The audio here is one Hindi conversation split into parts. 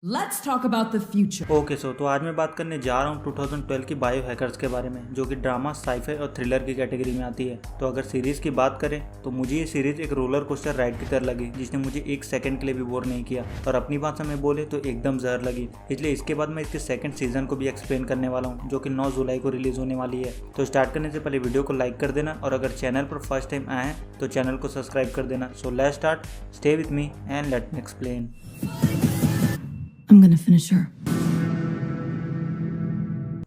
Let's talk about the future. Okay तो आज मैं बात करने जा रहा हूँ 2012 की बायो हैकर्स के बारे में, जो कि ड्रामा, साइफाई और थ्रिलर की कैटेगरी में आती है। तो अगर सीरीज़ की बात करें तो मुझे ये सीरीज़ एक रोलर कोस्टर राइड की तरह लगी, जिसने मुझे एक सेकंड के लिए भी बोर नहीं किया, और अपनी भाषा में बोले तो एकदम जहर लगी। इसलिए इसके बाद मैं इसके सेकंड सीजन को भी एक्सप्लेन करने वाला हूँ, जो कि 9 जुलाई को रिलीज होने वाली है। तो स्टार्ट करने से पहले वीडियो को लाइक कर देना, और अगर चैनल पर फर्स्ट टाइम आए हैं तो चैनल को सब्सक्राइब कर देना। So let's start, stay with me and let me explain. I'm gonna finish her.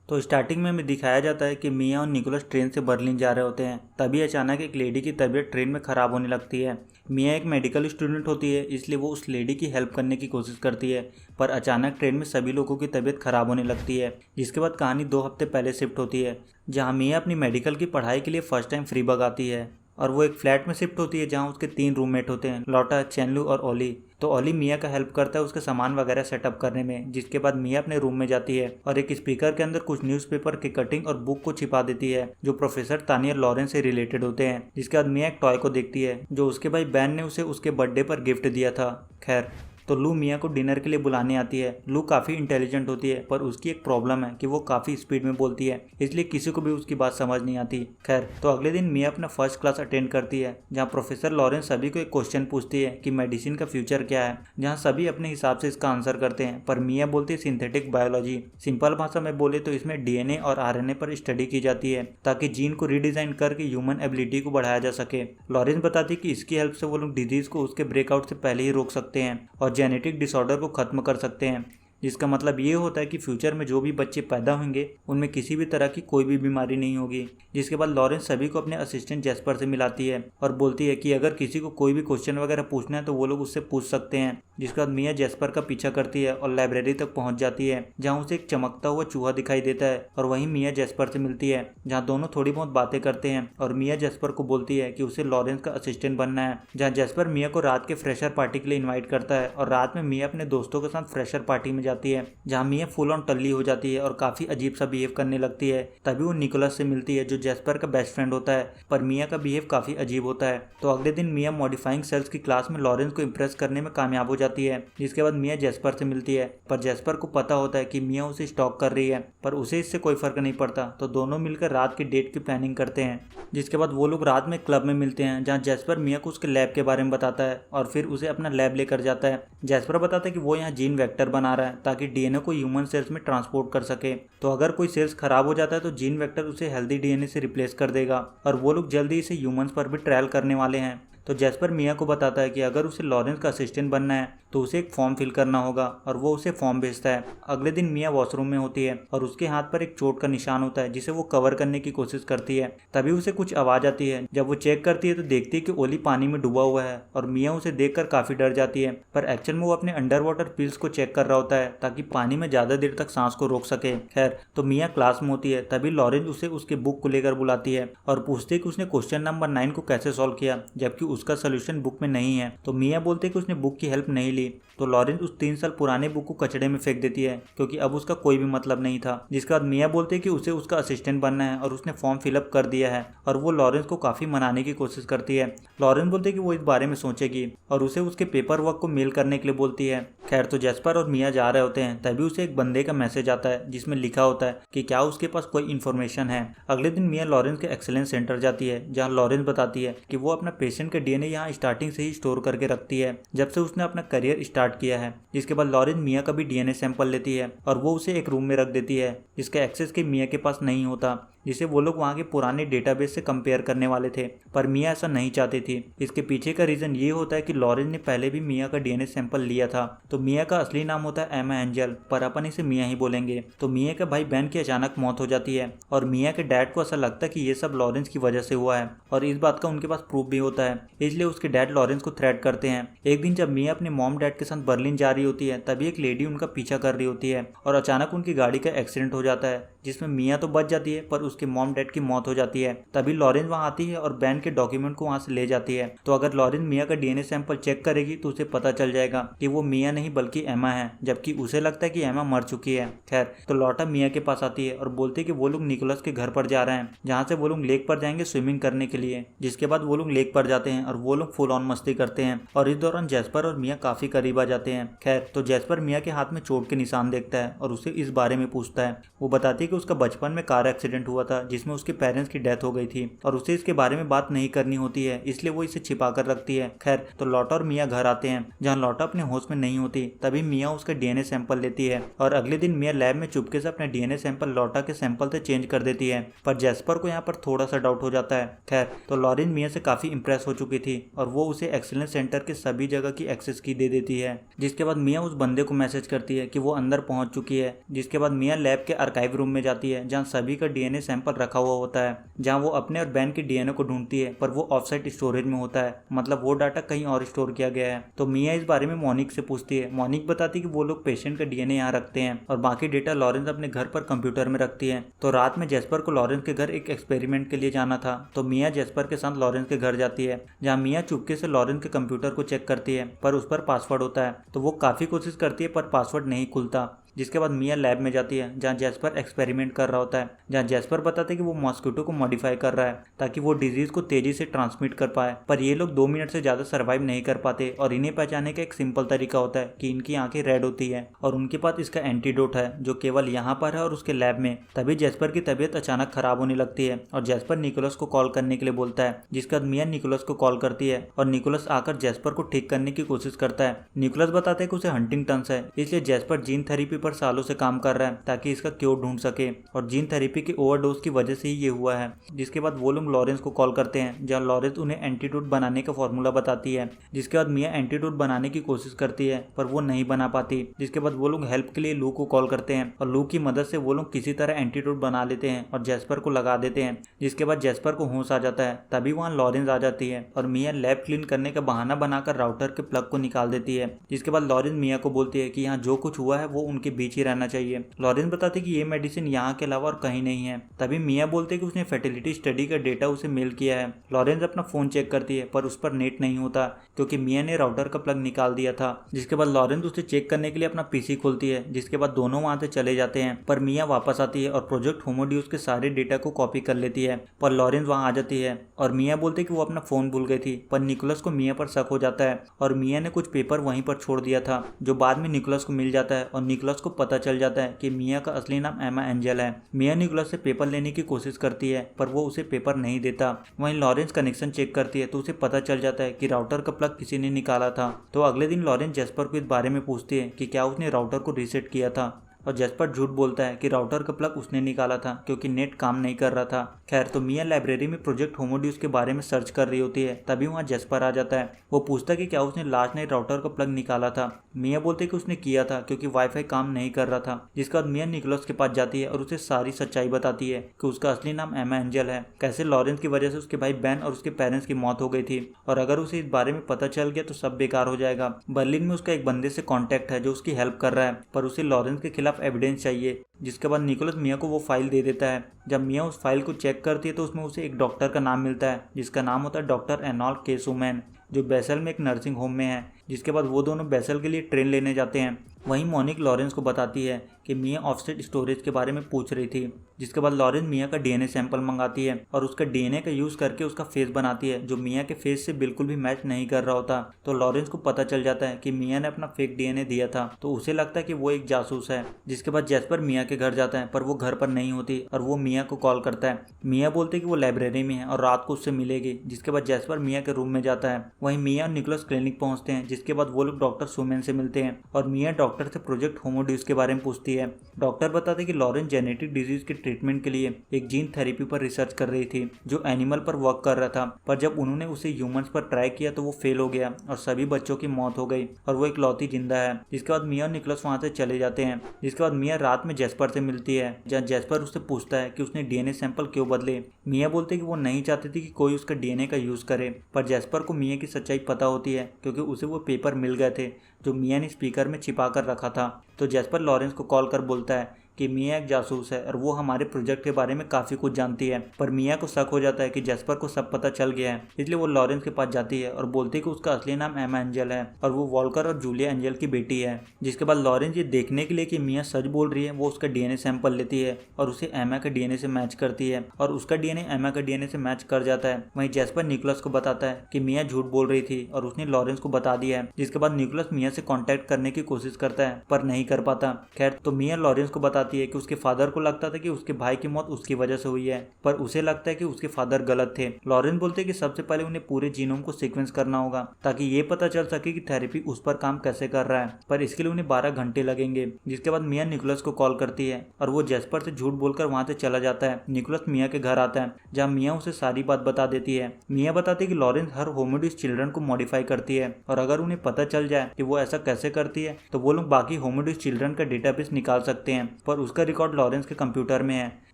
तो स्टार्टिंग में हमें दिखाया जाता है कि मिया और निकोलस ट्रेन से बर्लिन जा रहे होते हैं। तभी अचानक एक लेडी की तबीयत ट्रेन में ख़राब होने लगती है। मिया एक मेडिकल स्टूडेंट होती है, इसलिए वो उस लेडी की हेल्प करने की कोशिश करती है, पर अचानक ट्रेन में सभी लोगों की तबीयत ख़राब होने लगती है। जिसके बाद कहानी 2 हफ्ते पहले शिफ्ट होती है, जहाँ मिया अपनी मेडिकल की पढ़ाई के लिए फर्स्ट टाइम फ्री बग आती है, और वो एक फ्लैट में शिफ्ट होती है जहाँ उसके 3 रूममेट होते हैं, लॉटा, चैनलू और ओली। तो ओली मिया का हेल्प करता है उसके सामान वगैरह सेटअप करने में। जिसके बाद मिया अपने रूम में जाती है और एक स्पीकर के अंदर कुछ न्यूज़पेपर की कटिंग और बुक को छिपा देती है, जो प्रोफेसर तानिया लॉरेंस से रिलेटेड होते हैं। जिसके बाद मिया एक टॉय को देखती है, जो उसके भाई बैन ने उसे उसके बर्थडे पर गिफ्ट दिया था। खैर, तो लू मिया को डिनर के लिए बुलाने आती है। लू काफ़ी इंटेलिजेंट होती है, पर उसकी एक प्रॉब्लम है कि वो काफ़ी स्पीड में बोलती है, इसलिए किसी को भी उसकी बात समझ नहीं आती। खैर, तो अगले दिन मिया अपना फर्स्ट क्लास अटेंड करती है, जहाँ प्रोफेसर लॉरेंस सभी को एक क्वेश्चन पूछती है कि मेडिसिन का फ्यूचर क्या है, जहाँ सभी अपने हिसाब से इसका आंसर करते हैं, पर मिया बोलती है सिंथेटिक बायोलॉजी। सिंपल भाषा में बोले तो इसमें डीएनए और आरएनए पर स्टडी की जाती है, ताकि जीन को रीडिज़ाइन करके ह्यूमन एबिलिटी को बढ़ाया जा सके। लॉरेंस बताती है कि इसकी हेल्प से वो लोग डिजीज़ को उसके ब्रेकआउट से पहले ही रोक सकते हैं और जेनेटिक डिसऑर्डर को खत्म कर सकते हैं। जिसका मतलब ये होता है कि फ्यूचर में जो भी बच्चे पैदा होंगे उनमें किसी भी तरह की कोई भी बीमारी नहीं होगी। जिसके बाद लॉरेंस सभी को अपने असिस्टेंट जेस्पर से मिलाती है और बोलती है कि अगर किसी को कोई भी क्वेश्चन वगैरह पूछना है तो वो लोग उससे पूछ सकते हैं। जिसके बाद मिया जेस्पर का पीछा करती है और लाइब्रेरी तक पहुंच जाती है, जहां उसे एक चमकता हुआ चूहा दिखाई देता है, और वहीं मिया जेस्पर से मिलती है, जहां दोनों थोड़ी बहुत बातें करते हैं। और मिया जेस्पर को बोलती है कि उसे लॉरेंस का असिस्टेंट बनना है, जहाँ जेस्पर मिया को रात के फ्रेशर पार्टी के लिए इन्वाइट करता है, और रात में मिया अपने दोस्तों के साथ फ्रेशर पार्टी में जाती है, जहाँ मिया फुल ऑन टल्ली हो जाती है और काफ़ी अजीब सा बिहेव करने लगती है। तभी वो निकोलस से मिलती है, जो जेस्पर का बेस्ट फ्रेंड होता है, पर मिया का बिहेव काफ़ी अजीब होता है। तो अगले दिन मिया मॉडिफाइंग सेल्स की क्लास में लॉरेंस को इम्प्रेस करने में कामयाब हो जाती है। जिसके बाद मिया जेस्पर से मिलती है, पर जेस्पर को पता होता है कि मिया उसे स्टॉक कर रही है, पर उसे इससे कोई फर्क नहीं पड़ता। तो दोनों मिलकर रात की डेट की प्लानिंग करते हैं। जिसके बाद वो लोग रात में क्लब में मिलते हैं, जहाँ जेस्पर मिया को उसके लैब के बारे में बताता है और फिर उसे अपना लैब लेकर जाता है। जेस्पर बताता है कि वो यहाँ जीन वेक्टर बना रहा है, ताकि डीएनए को ह्यूमन सेल्स में ट्रांसपोर्ट कर सके। तो अगर कोई सेल्स खराब हो जाता है तो जीन वेक्टर उसे हेल्दी डीएनए से रिप्लेस कर देगा, और वो लोग जल्दी इसे ह्यूमंस पर भी ट्रायल करने वाले हैं। तो जेस्पर मिया को बताता है कि अगर उसे लॉरेंस का असिस्टेंट बनना है तो उसे एक फॉर्म फिल करना होगा, और वो उसे फॉर्म भेजता है। अगले दिन मिया वॉशरूम में होती है और उसके हाथ पर एक चोट का निशान होता है, जिसे वो कवर करने की कोशिश करती है। तभी उसे कुछ आवाज़ आती है। जब वो चेक करती है तो देखती है कि ओली पानी में डूबा हुआ है, और मिया उसे देखकर काफ़ी डर जाती है, पर एक्चुअल में वो अपने अंडर वाटर पिल्स को चेक कर रहा होता है, ताकि पानी में ज़्यादा देर तक सांस को रोक सके। खैर, तो मिया क्लास में होती है। तभी लॉरेंस उसे उसके बुक को लेकर बुलाती है और पूछती है कि उसने क्वेश्चन नंबर 9 को कैसे सॉल्व किया, जबकि उसका सोल्यूशन बुक में नहीं है। तो मिया बोलते कि उसने बुक की हेल्प नहीं ली। तो लॉरेंस उस 3 साल पुराने बुक को कचड़े में फेंक देती है, क्योंकि अब उसका कोई भी मतलब नहीं था। जिसके बाद मिया बोलते कि उसे उसका असिस्टेंट बनना है और उसने फॉर्म फिलअप कर दिया है, और वो लॉरेंस को काफ़ी मनाने की कोशिश करती है। लॉरेंस बोलते कि वो इस बारे में सोचेगी और उसे उसके पेपर वर्क को मेल करने के लिए बोलती है। खैर, तो जेस्पर और मिया जा रहे होते हैं, तभी उसे एक बंदे का मैसेज आता है, जिसमें लिखा होता है कि क्या उसके पास कोई इन्फॉर्मेशन है। अगले दिन मिया लॉरेंस के एक्सीलेंस सेंटर जाती है, जहाँ लॉरेंस बताती है कि वो अपना पेशेंट के डीएनए यहाँ स्टार्टिंग से ही स्टोर करके रखती है, जब से उसने अपना करियर स्टार्ट किया है। जिसके बाद लॉरेंस मिया का भी डीएनए सैंपल लेती है और वो उसे एक रूम में रख देती है, जिसका एक्सेस के मिया के पास नहीं होता, जिसे वो लोग वहाँ के पुराने डेटाबेस से कंपेयर करने वाले थे, पर मिया ऐसा नहीं चाहती थी। इसके पीछे का रीज़न ये होता है कि लॉरेंस ने पहले भी मिया का डीएनए सैंपल लिया था। तो मिया का असली नाम होता है एमा एंजल, पर अपन इसे मिया ही बोलेंगे। तो मिया के भाई बहन की अचानक मौत हो जाती है, और मिया के डैड को ऐसा लगता है कि ये सब लॉरेंस की वजह से हुआ है, और इस बात का उनके पास प्रूफ भी होता है। इसलिए उसके डैड लॉरेंस को थ्रेट करते हैं। एक दिन जब मिया अपने मॉम डैड के साथ बर्लिन जा रही होती है, तभी एक लेडी उनका पीछा कर रही होती है, और अचानक उनकी गाड़ी का एक्सीडेंट हो जाता है, जिसमें मिया तो बच जाती है, पर उसके मॉम डैड की मौत हो जाती है। तभी लॉरेंस वहाँ आती है और बैन के डॉक्यूमेंट को वहाँ से ले जाती है। तो अगर लॉरेंस मिया का डीएनए सैंपल चेक करेगी तो उसे पता चल जाएगा कि वो मिया नहीं बल्कि एमा है, जबकि उसे लगता है कि एमा मर चुकी है। खैर, तो लॉटा मिया के पास आती है और बोलती है कि वो लोग निकोलस के घर पर जा रहे हैं, जहाँ से वो लोग लेक पर जाएंगे स्विमिंग करने के लिए। जिसके बाद वो लोग लेक पर जाते हैं और वो लोग फुल ऑन मस्ती करते हैं और इस दौरान जैस्पर और मिया काफी करीब आ जाते हैं। खैर, तो जैस्पर मिया के हाथ में चोट के निशान देखता है और उसे इस बारे में पूछता है। वो बताती है कि उसका बचपन में कार एक्सीडेंट हुआ था जिसमें उसके पेरेंट्स की डेथ हो गई थी और उसे इसके बारे में बात नहीं करनी होती है, इसलिए वो इसे छिपा कर रखती है। खैर, तो लॉटा और मिया घर आते हैं जहाँ लॉटा अपने होश में नहीं होती। तभी मिया उसका डीएनए सैंपल लेती है और अगले दिन मिया लैब में चुपके से अपने डीएनए सैंपल लॉटा के सैंपल से चेंज कर देती है, पर जैस्पर को यहाँ पर थोड़ा सा डाउट हो जाता है। खैर, तो लॉरेंस मिया से काफी इंप्रेस हो चुकी थी और वो उसे एक्सीलेंस सेंटर के सभी जगह की एक्सेस की दे देती है। जिसके बाद मिया उस बंदे को मैसेज करती है कि वो अंदर पहुंच चुकी है। जिसके बाद मिया लैब के आर्काइव रूम में जाती है जहाँ सभी का डीएनए सैंपल रखा हुआ होता है, जहाँ वो अपने और बैन के डीएनए को ढूंढती है, पर वो ऑफसाइट स्टोरेज में होता है, मतलब वो डाटा कहीं और स्टोर किया गया है। तो मिया इस बारे में मोनिक से पूछती है। मोनिक बताती है कि वो लोग पेशेंट का डीएनए यहाँ रखते हैं और बाकी डेटा लॉरेंस अपने घर पर कंप्यूटर में रखती है। तो रात में जैस्पर को लॉरेंस के घर एक एक्सपेरिमेंट के लिए जाना था, तो मिया जैस्पर के साथ लॉरेंस के घर जाती है, जहाँ मिया चुपके से लॉरेंस के कंप्यूटर को चेक करती है, पर उस पर पासवर्ड होता है। तो वो काफी कोशिश करती है पर पासवर्ड नहीं खुलता। जिसके बाद मिया लैब में जाती है जहाँ जैस्पर एक्सपेरिमेंट कर रहा होता है, जहाँ जैस्पर बताते हैं कि वो मॉस्किटो को मॉडिफाई कर रहा है ताकि वो डिजीज को तेजी से ट्रांसमिट कर पाए, पर ये लोग 2 मिनट से ज्यादा सर्वाइव नहीं कर पाते और इन्हें पहचानने का एक सिंपल तरीका होता है कि इनकी आंखें रेड होती है और उनके पास इसका एंटीडोट है जो केवल यहाँ पर है और उसके लैब में। तभी जैस्पर की तबीयत अचानक खराब होने लगती है और जैस्पर निकोलस को कॉल करने के लिए बोलता है। जिसके बाद मिया निकोलस को कॉल करती है और निकोलस आकर जैस्पर को ठीक करने की कोशिश करता है। निकोलस बताता है कि उसे हंटिंगटन्स है, इसलिए जैस्पर जीन थेरेपी पर सालों से काम कर रहा है ताकि इसका क्योर ढूंढ सके और जीन थेरेपी की ओवरडोज की वजह से ही ये हुआ है। जिसके बाद वो लोग लॉरेंस को कॉल करते हैं जहाँ लॉरेंस उन्हें एंटीडोट बनाने का फॉर्मूला बताती है। जिसके बाद मिया एंटीडोट बनाने की कोशिश करती है पर वो नहीं बना पाती। जिसके बाद वो लोग हेल्प के लिए लू को कॉल करते हैं और लू की मदद से वो लोग किसी तरह एंटीडोट बना लेते हैं और जैस्पर को लगा देते हैं। जिसके बाद जैस्पर को होश आ जाता है। तभी वहाँ लॉरेंस आ जाती है और मिया लैब क्लीन करने का बहाना बनाकर राउटर के प्लग को निकाल देती है। जिसके बाद लॉरेंस मिया को बोलती है कि यहाँ जो कुछ हुआ है वो उनके बीच ही रहना चाहिए। लॉरेंस बताते कि ये मेडिसिन यहाँ के अलावा और कहीं नहीं है। तभी मिया बोलते कि उसने फर्टिलिटी स्टडी का डेटा उसे मेल किया है। लॉरेंस अपना फोन चेक करती है पर उस पर नेट नहीं होता क्योंकि मिया ने राउटर का प्लग निकाल दिया था। जिसके बाद लॉरेंस उसे चेक करने के लिए अपना पीसी खोलती है। जिसके बाद दोनों वहां से चले जाते हैं पर मिया वापस आती है और प्रोजेक्ट होमोड्यूस के सारे डेटा को कॉपी कर लेती है, पर लॉरेंस वहां आ जाती है और मिया बोलते कि वो अपना फोन भूल गई थी। पर निकोलस को मिया पर शक हो जाता है और मिया ने कुछ पेपर वहीं पर छोड़ दिया था जो बाद में निकोलस को मिल जाता है और निकोलस को पता चल जाता है कि मिया का असली नाम एमा एंजल है। मिया निकोलस से पेपर लेने की कोशिश करती है पर वो उसे पेपर नहीं देता। वहीं लॉरेंस कनेक्शन चेक करती है तो उसे पता चल जाता है कि राउटर का प्लग किसी ने निकाला था। तो अगले दिन लॉरेंस जैस्पर को इस बारे में पूछती है कि क्या उसने राउटर को रीसेट किया था और जैस्पर झूठ बोलता है कि राउटर का प्लग उसने निकाला था क्योंकि नेट काम नहीं कर रहा था। खैर, तो मिया लाइब्रेरी में प्रोजेक्ट होमोड्यूस के बारे में सर्च कर रही होती है। तभी वहाँ जैस्पर आ जाता है। वो पूछता है कि क्या उसने लास्ट नाइट राउटर का प्लग निकाला था। मिया बोलते कि उसने किया था क्योंकि वाईफाई काम नहीं कर रहा था। जिसके बाद मिया निकोलस के पास जाती है और उसे सारी सच्चाई बताती है कि उसका असली नाम एमा एंजल है, कैसे लॉरेंस की वजह से उसके भाई बैन और उसके पेरेंट्स की मौत हो गई थी और अगर उसे इस बारे में पता चल गया तो सब बेकार हो जाएगा। बर्लिन में उसका एक बंदे से कॉन्टेक्ट है जो उसकी हेल्प कर रहा है पर उसे लॉरेंस के खिलाफ एविडेंस चाहिए। जिसके बाद निकोलस मिया को वो फाइल दे देता है। जब मिया उस फाइल को चेक करती है तो उसमें उसे एक डॉक्टर का नाम मिलता है जिसका नाम होता है डॉक्टर एनॉल के सुमैन, जो बेसल में एक नर्सिंग होम में है। जिसके बाद वो दोनों बेसल के लिए ट्रेन लेने जाते हैं। वहीं मोनिक लॉरेंस को बताती है कि मिया ऑफसेट स्टोरेज के बारे में पूछ रही थी। जिसके बाद लॉरेंस मिया का डीएनए सैंपल मंगाती है और उसका डीएनए का यूज करके उसका फेस बनाती है जो मिया के फेस से बिल्कुल भी मैच नहीं कर रहा होता। तो लॉरेंस को पता चल जाता है कि मिया ने अपना फेक डीएनए दिया था, तो उसे लगता है कि वो एक जासूस है। जिसके बाद जैस्पर मिया के घर जाता है पर वो घर पर नहीं होती और वो मिया को कॉल करता है। मिया बोलते कि वो लाइब्रेरी में है और रात को उससे मिलेगी। जिसके बाद जैस्पर मिया के रूम में जाता है। वहीं मिया और निकोलस क्लिनिक पहुंचते हैं। जिसके बाद वो लोग डॉक्टर सुमैन से मिलते हैं और मिया डॉक्टर से प्रोजेक्ट होमोड्यूस के बारे में पूछती है। डॉक्टर बताते हैं कि लॉरेंस जेनेटिक डिजीज के ट्रीटमेंट के लिए एक जीन थेरेपी पर रिसर्च कर रही थी जो एनिमल पर वर्क कर रहा था, पर जब उन्होंने उसे ह्यूमंस पर ट्राई किया तो वो फेल हो गया और सभी बच्चों की मौत हो गई और वो इकलौती जिंदा है। जिसके बाद मिया और निकोलस वहां से चले जाते हैं। जिसके बाद मिया रात में जैस्पर से मिलती है जहाँ जैस्पर उससे पूछता है कि उसने डीएनए सैंपल क्यों बदले। मिया बोलते कि वो नहीं चाहती थी कि कोई उसका डीएनए का यूज करे, पर जैस्पर को मिया की सच्चाई पता होती है क्योंकि उसे वो पेपर मिल गए थे जो मिया ने स्पीकर में छिपा कर रखा था। तो जैस्पर लॉरेंस को कॉल कर बोलता है कि मिया एक जासूस है और वो हमारे प्रोजेक्ट के बारे में काफी कुछ जानती है। पर मिया को शक हो जाता है कि जेस्पर को सब पता चल गया है, इसलिए वो लॉरेंस के पास जाती है और बोलती है कि उसका असली नाम एमा एंजल है और वो वॉल्कर और जूलिया एंजल की बेटी है। जिसके बाद लॉरेंस ये देखने के लिए कि मिया सच बोल रही है, वो उसका डीएनए सैंपल लेती है और उसे एमा के डीएनए से मैच करती है और उसका डीएनए एमा के डीएनए से मैच कर जाता है। वहीं जेस्पर निकोलस को बताता है कि मिया झूठ बोल रही थी और उसने लॉरेंस को बता दिया है। जिसके बाद निकोलस मिया से कांटेक्ट करने की कोशिश करता है पर नहीं कर पाता। खैर, तो मिया लॉरेंस को बताती है कि उसके फादर को लगता था कि उसके भाई की मौत उसकी वजह से हुई है, पर उसे लगता है कि उसके फादर गलत थे। लॉरेंस बोलते हैं कि सबसे पहले उन्हें पूरे जीनोम को सीक्वेंस करना होगा ताकि ये पता चल सके कि थेरेपी उस पर काम कैसे कर रहा है, पर इसके लिए उन्हें 12 घंटे लगेंगे। जिसके बाद मिया निकोलस को कॉल करती है और वो जेस्पर से झूठ बोलकर वहां से चला जाता है। निकोलस मिया के घर आता है जहाँ मिया उसे सारी बात बता देती है। मिया बताती है कि लॉरेंस हर होमोडिस चिल्ड्रन को मॉडिफाई करती है और अगर उन्हें पता चल जाए कि वो ऐसा कैसे करती है तो वो लोग बाकी होमोडिस चिल्ड्रन का डेटाबेस निकाल सकते हैं, पर उसका रिकॉर्ड लॉरेंस के कंप्यूटर में है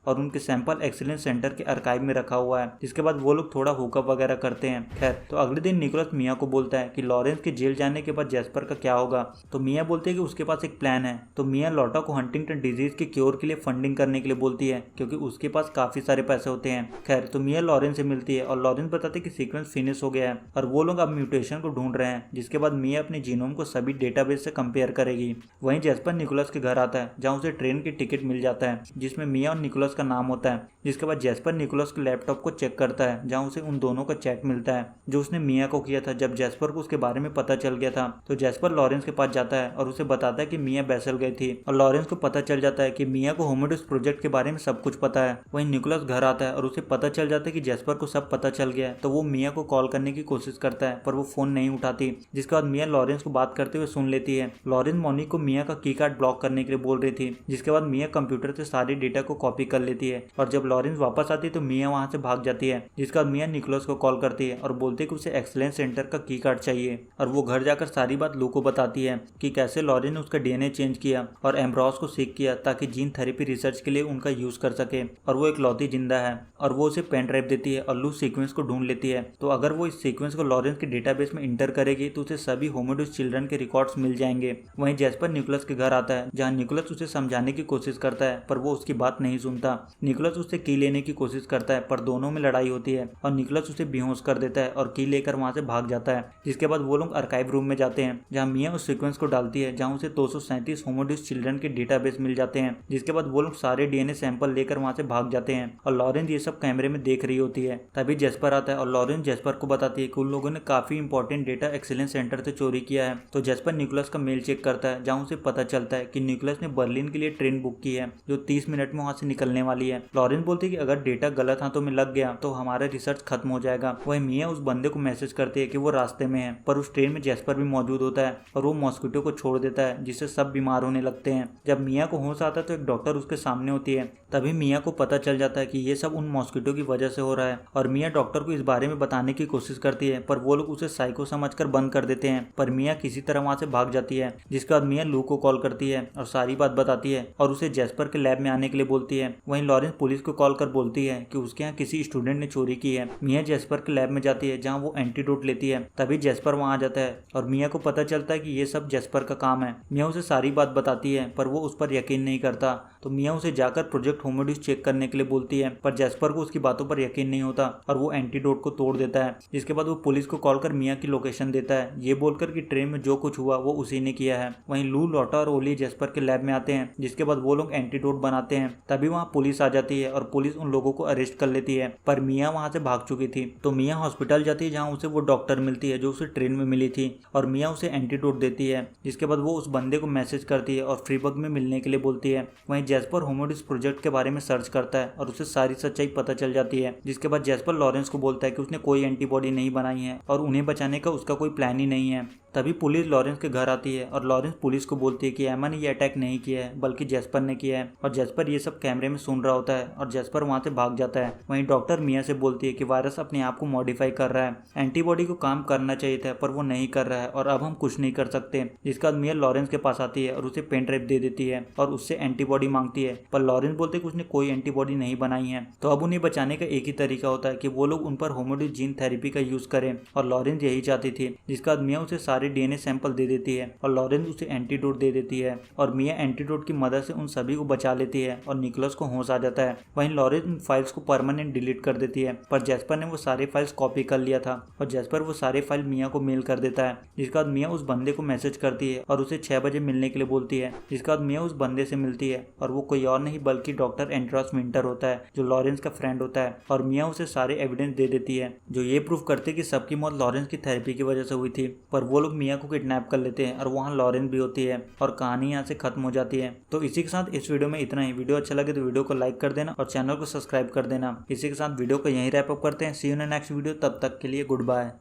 और उनके सैंपल एक्सीलेंस सेंटर के आर्काइव में रखा हुआ है। जिसके बाद वो लोग थोड़ा हुकअप वगैरह करते हैं। खैर, तो अगले दिन निकोलस मिया को बोलता है कि लॉरेंस के जेल जाने के बाद जेस्पर का क्या होगा। तो मिया बोलती है कि उसके पास एक प्लान है। तो मिया लॉटा को हंटिंगटन डिजीज के क्योर के लिए फंडिंग करने के लिए बोलती है क्योंकि उसके पास काफी सारे पैसे होते हैं। खैर, तो मिया लॉरेंस से मिलती है और लॉरेंस बताते हैं कि सीक्वेंस फिनिश हो गया है और वो लोग अब म्यूटेशन को ढूंढ रहे हैं। जिसके बाद मिया अपने जीनोम को सभी डेटाबेस से कंपेयर करेगी। वहीं जेस्पर निकोलस के घर आता है जहाँ उसे ट्रेन की टिकट मिल जाता है जिसमें मिया और निकोलस का नाम होता है। जिसके बाद जेस्पर निकोलस के लैपटॉप को चेक करता है जहां उसे उन दोनों का चैट मिलता है जो उसने मिया को किया था। जब जेस्पर को उसके बारे में पता चल गया था तो जेस्पर लॉरेंस के पास जाता है और उसे बताता है कि मिया बेसल गई थी और लॉरेंस को पता चल जाता है कि मिया को होमोडिस प्रोजेक्ट के बारे में सब कुछ पता है। वहीं निकोलस घर आता है और उसे पता चल जाता है कि जेस्पर को सब पता चल गया है, तो वो मिया को कॉल करने की कोशिश करता है पर वो फोन नहीं उठाती। जिसके बाद मिया लॉरेंस को बात करते हुए सुन लेती है। लॉरेंस मॉनी को मिया का की कार्ड ब्लॉक करने के लिए बोल रही थी। जिसके बाद मिया कंप्यूटर से सारे डेटा को कॉपी कर लेती है और जब लॉरेंस वापस आती है तो मिया वहां से भाग जाती है। जिसके बाद मिया निकोलस को कॉल करती है और बोलती है कि उसे एक्सीलेंस सेंटर का की कार्ड चाहिए और वो घर जाकर सारी बात लू को बताती है कि कैसे लॉरेंस ने उसका डीएनए चेंज किया और एम्ब्रॉस को सीख किया ताकि जीन थेरेपी रिसर्च के लिए उनका यूज कर सके और वो एक लौती जिंदा है और वो उसे पेन ड्राइव देती है और लू सीक्वेंस को ढूंढ लेती है। तो अगर वो इस सीक्वेंस को लॉरेंस के डेटाबेस में इंटर करेगी तो उसे सभी होमोडिस चिल्ड्रन के रिकॉर्ड्स मिल जाएंगे। वहीं जेस्पर निकोलस के घर आता है जहाँ निकोलस उसे समझाने की कोशिश करता है पर वो उसकी बात नहीं सुनता। निकोलस उससे की लेने की कोशिश करता है पर दोनों में लड़ाई होती है और निकोलस उसे बेहोश कर देता है और की लेकर वहां से भाग जाता है। जिसके बाद वो लोग आर्काइव रूम में जाते हैं जहां मिया उस सीक्वेंस को डालती है जहां उसे 237 होमोडिस चिल्ड्रन के डेटाबेस मिल जाते हैं। जिसके बाद वो लोग सारे डीएनए सैंपल लेकर वहां से भाग जाते हैं और लॉरेंस ये सब कैमरे में देख रही होती है। तभी जेस्पर आता है और लॉरेंस जेस्पर को बताती है कि उन लोगों ने काफी इंपॉर्टेंट डेटा एक्सीलेंस सेंटर से चोरी किया है। तो जेस्पर निकोलस का मेल चेक करता है जहाँ उसे पता चलता है कि निकोलस ने बर्लिन के लिए ट्रेन बुक की है जो 30 मिनट में वहां से निकलने वाली है। लॉरेंस बोलती है कि अगर डेटा गलत हाथों में लग गया तो हमारा रिसर्च खत्म हो जाएगा। वहीं मिया उस बंदे को मैसेज करती है कि वो रास्ते में है पर उस ट्रेन में जेस्पर भी मौजूद होता है और वो मॉस्किटो को छोड़ देता है जिससे सब बीमार होने लगते हैं। जब मिया को होश आता है तो एक डॉक्टर उसके सामने होती है। तभी मिया को पता चल जाता है कि ये सब उन मॉस्किटो की वजह से हो रहा है और मिया डॉक्टर को इस बारे में बताने की कोशिश करती है पर वो लोग उसे साइको समझकर बंद कर देते हैं। पर मिया किसी तरह वहां से भाग जाती है। जिसके बाद मिया लू को कॉल करती है और सारी बात बताती है और उसे जेस्पर के लैब में आने के लिए बोलती है। वहीं लॉरेंस पुलिस को कॉल कर बोलती है कि उसके यहाँ किसी स्टूडेंट ने चोरी की है। मिया जेस्पर के लैब में जाती है जहाँ वो एंटीडोट लेती है। तभी जेस्पर वहां आ जाता है और मिया को पता चलता है कि ये सब जेस्पर का काम है। मिया उसे सारी बात बताती है पर वो उस पर यकीन नहीं करता। तो मिया उसे जाकर प्रोजेक्ट होमोडिस चेक करने के लिए बोलती है पर जेस्पर को उसकी बातों पर यकीन नहीं होता और वो एंटीडोट को तोड़ देता है। जिसके बाद वो पुलिस को कॉल कर मिया की लोकेशन देता है ये बोलकर कि ट्रेन में जो कुछ हुआ वो उसी ने किया है। वहीं लू, लॉटा और ओली जेस्पर के लैब में आते हैं। जिसके बाद वो लोग एंटीडोट बनाते हैं। तभी वहाँ पुलिस आ जाती है और पुलिस उन लोगों को अरेस्ट कर लेती है पर मिया वहां से भाग चुकी थी। तो मिया हॉस्पिटल जाती है जहाँ उसे वो डॉक्टर मिलती है जो उसे ट्रेन में मिली थी और मिया उसे एंटीडोट देती है। जिसके बाद वो उस बंदे को मैसेज करती है और फ्रीबर्ग में मिलने के लिए बोलती है। वहीं जेस्पर होमोडिस प्रोजेक्ट के बारे में सर्च करता है और उसे सारी सच्चाई पता चल जाती है। जिसके बाद जेस्पर लॉरेंस को बोलता है कि उसने कोई एंटीबॉडी नहीं बनाई है और उन्हें बचाने का उसका कोई प्लान ही नहीं है। तभी पुलिस लॉरेंस के घर आती है और लॉरेंस पुलिस को बोलती है कि एमा ने ये अटैक नहीं किया है बल्कि जेस्पर ने किया है और जेस्पर ये सब कैमरे में सुन रहा होता है और जेस्पर वहां से भाग जाता है। वहीं डॉक्टर मिया से बोलती है कि वायरस अपने आप को मॉडिफाई कर रहा है, एंटीबॉडी को काम करना चाहिए था पर वो नहीं कर रहा है और अब हम कुछ नहीं कर सकते। जिसके बाद मिया लॉरेंस के पास आती है और उसे पेन ड्राइव दे देती है और उससे एंटीबॉडी मांगती है पर लॉरेंस बोलते कि उसने कोई एंटीबॉडी नहीं बनाई है। तो अब उन्हें बचाने का एक ही तरीका होता है कि वो लोग उन पर होमोडिस जीन थेरेपी का यूज करें और लॉरेंस यही चाहती थी। जिसके बाद मिया उसे सारी सारे डीएनए सैंपल दे देती है और लॉरेंस उसे एंटीडोट दे देती है और मिया एंटीडोट की मदद से उन सभी को बचा लेती है और निकोलस को होश आ जाता है। वहीं लॉरेंस उन फाइल्स को परमानेंट डिलीट कर देती है, पर जैस्पर ने वो सारे फाइल्स कॉपी कर लिया था और जैस्पर वो सारे फाइल मिया को मेल कर देता है। जिसके बाद मिया उस बंदे को मैसेज करती है और उसे 6 बजे मिलने के लिए बोलती है। जिसके बाद मिया उस बंदे से मिलती है और वो कोई और नहीं बल्कि डॉक्टर एंड्रॉस विंटर होता है जो लॉरेंस का फ्रेंड होता है और मिया उसे सारे एविडेंस दे देती है जो ये प्रूफ करते कि सबकी मौत लॉरेंस की थेरेपी की वजह से हुई थी। पर वो लोग मिया को किडनैप कर लेते हैं और वहाँ लॉरेंस भी होती है और कहानी यहाँ से खत्म हो जाती है। तो इसी के साथ इस वीडियो में इतना ही। वीडियो अच्छा लगे तो वीडियो को लाइक कर देना और चैनल को सब्सक्राइब कर देना। इसी के साथ वीडियो को यहीं रैप अप करते हैं। सी यू इन नेक्स्ट वीडियो, तब तक के लिए गुड बाय।